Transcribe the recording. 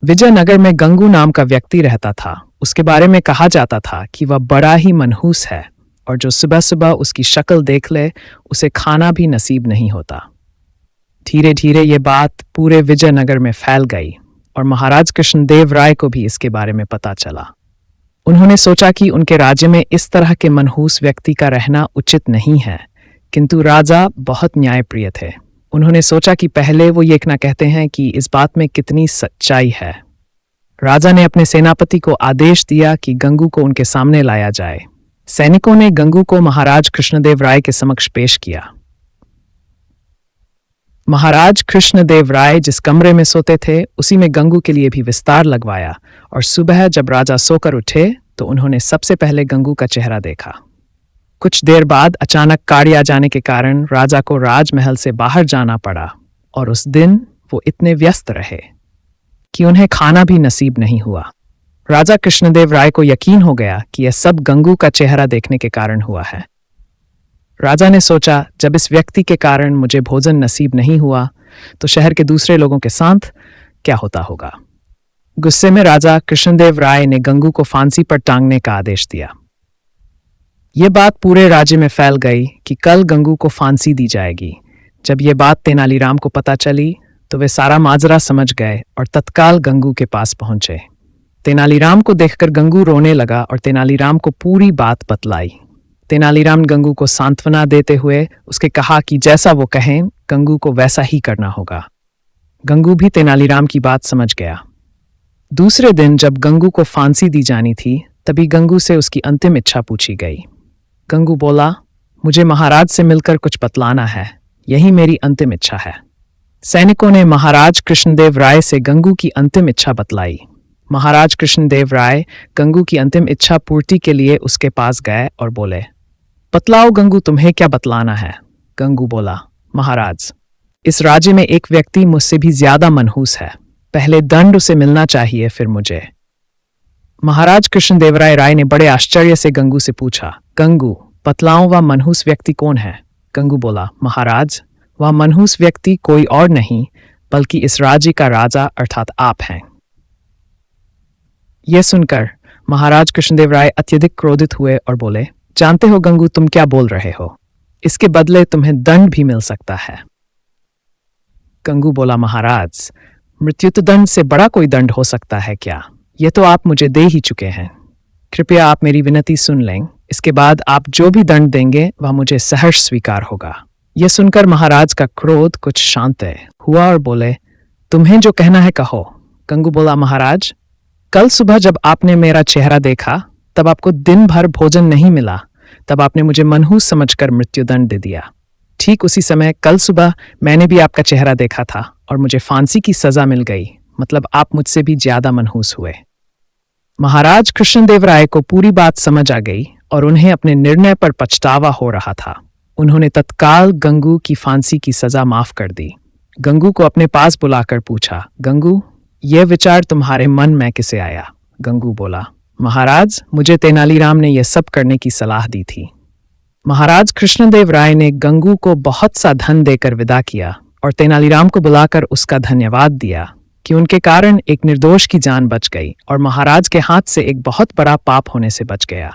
विजयनगर में गंगू नाम का व्यक्ति रहता था। उसके बारे में कहा जाता था कि वह बड़ा ही मनहूस है और जो सुबह सुबह उसकी शक्ल देख ले उसे खाना भी नसीब नहीं होता। धीरे धीरे ये बात पूरे विजयनगर में फैल गई और महाराज कृष्णदेव राय को भी इसके बारे में पता चला। उन्होंने सोचा कि उनके राज्य में इस तरह के मनहूस व्यक्ति का रहना उचित नहीं है, किंतु राजा बहुत न्यायप्रिय थे। उन्होंने सोचा कि पहले वो ये ना कहते हैं कि इस बात में कितनी सच्चाई है। राजा ने अपने सेनापति को आदेश दिया कि गंगू को उनके सामने लाया जाए। सैनिकों ने गंगू को महाराज कृष्णदेव राय के समक्ष पेश किया। महाराज कृष्णदेव राय जिस कमरे में सोते थे उसी में गंगू के लिए भी विस्तार लगवाया और सुबह जब राजा सोकर उठे तो उन्होंने सबसे पहले गंगू का चेहरा देखा। कुछ देर बाद अचानक काड़ी आ जाने के कारण राजा को राजमहल से बाहर जाना पड़ा और उस दिन वो इतने व्यस्त रहे कि उन्हें खाना भी नसीब नहीं हुआ। राजा कृष्णदेव राय को यकीन हो गया कि यह सब गंगू का चेहरा देखने के कारण हुआ है। राजा ने सोचा, जब इस व्यक्ति के कारण मुझे भोजन नसीब नहीं हुआ तो शहर के दूसरे लोगों के साथ क्या होता होगा। गुस्से में राजा कृष्णदेव राय ने गंगू को फांसी पर टांगने का आदेश दिया। यह बात पूरे राज्य में फैल गई कि कल गंगू को फांसी दी जाएगी। जब यह बात तेनालीराम को पता चली तो वे सारा माजरा समझ गए और तत्काल गंगू के पास पहुंचे। तेनालीराम को देखकर गंगू रोने लगा और तेनालीराम को पूरी बात बतलाई। तेनालीराम गंगू को सांत्वना देते हुए उसके कहा कि जैसा वो कहें गंगू को वैसा ही करना होगा। गंगू भी तेनालीराम की बात समझ गया। दूसरे दिन जब गंगू को फांसी दी जानी थी तभी गंगू से उसकी अंतिम इच्छा पूछी गई। गंगू बोला, मुझे महाराज से मिलकर कुछ बतलाना है, यही मेरी अंतिम इच्छा है। सैनिकों ने महाराज कृष्णदेव राय से गंगू की अंतिम इच्छा बतलाई। महाराज कृष्णदेव राय गंगू की अंतिम इच्छा पूर्ति के लिए उसके पास गए और बोले, बतलाओ गंगू, तुम्हें क्या बतलाना है। गंगू बोला, महाराज, इस राज्य में एक व्यक्ति मुझसे भी ज्यादा मनहूस है, पहले दंड उसे मिलना चाहिए फिर मुझे। महाराज कृष्णदेवराय राय ने बड़े आश्चर्य से गंगू से पूछा, गंगू, बतलाओ वह मनहूस व्यक्ति कौन है। गंगू बोला, महाराज, वह मनहूस व्यक्ति कोई और नहीं बल्कि इस राज्य का राजा अर्थात आप हैं। यह सुनकर महाराज कृष्णदेव राय अत्यधिक क्रोधित हुए और बोले, जानते हो गंगू, तुम क्या बोल रहे हो, इसके बदले तुम्हें दंड भी मिल सकता है। गंगू बोला, महाराज, मृत्युदंड से बड़ा कोई दंड हो सकता है क्या? यह तो आप मुझे दे ही चुके हैं। कृपया आप मेरी विनती सुन लें, इसके बाद आप जो भी दंड देंगे वह मुझे सहर्ष स्वीकार होगा। यह सुनकर महाराज का क्रोध कुछ शांत हुआ और बोले, तुम्हें जो कहना है कहो। गंगू बोला, महाराज, कल सुबह जब आपने मेरा चेहरा देखा तब आपको दिन भर भोजन नहीं मिला, तब आपने मुझे मनहूस समझकर मृत्युदंड दे दिया। ठीक उसी समय कल सुबह मैंने भी आपका चेहरा देखा था और मुझे फांसी की सजा मिल गई, मतलब आप मुझसे भी ज्यादा मनहूस हुए। महाराज कृष्णदेव राय को पूरी बात समझ आ गई और उन्हें अपने निर्णय पर पछतावा हो रहा था। उन्होंने तत्काल गंगू की फांसी की सजा माफ कर दी। गंगू को अपने पास बुलाकर पूछा, गंगू, यह विचार तुम्हारे मन में किसे आया? गंगू बोला, महाराज, मुझे तेनालीराम ने यह सब करने की सलाह दी थी। महाराज कृष्णदेव राय ने गंगू को बहुत सा धन देकर विदा किया और तेनालीराम को बुलाकर उसका धन्यवाद दिया कि उनके कारण एक निर्दोष की जान बच गई और महाराज के हाथ से एक बहुत बड़ा पाप होने से बच गया।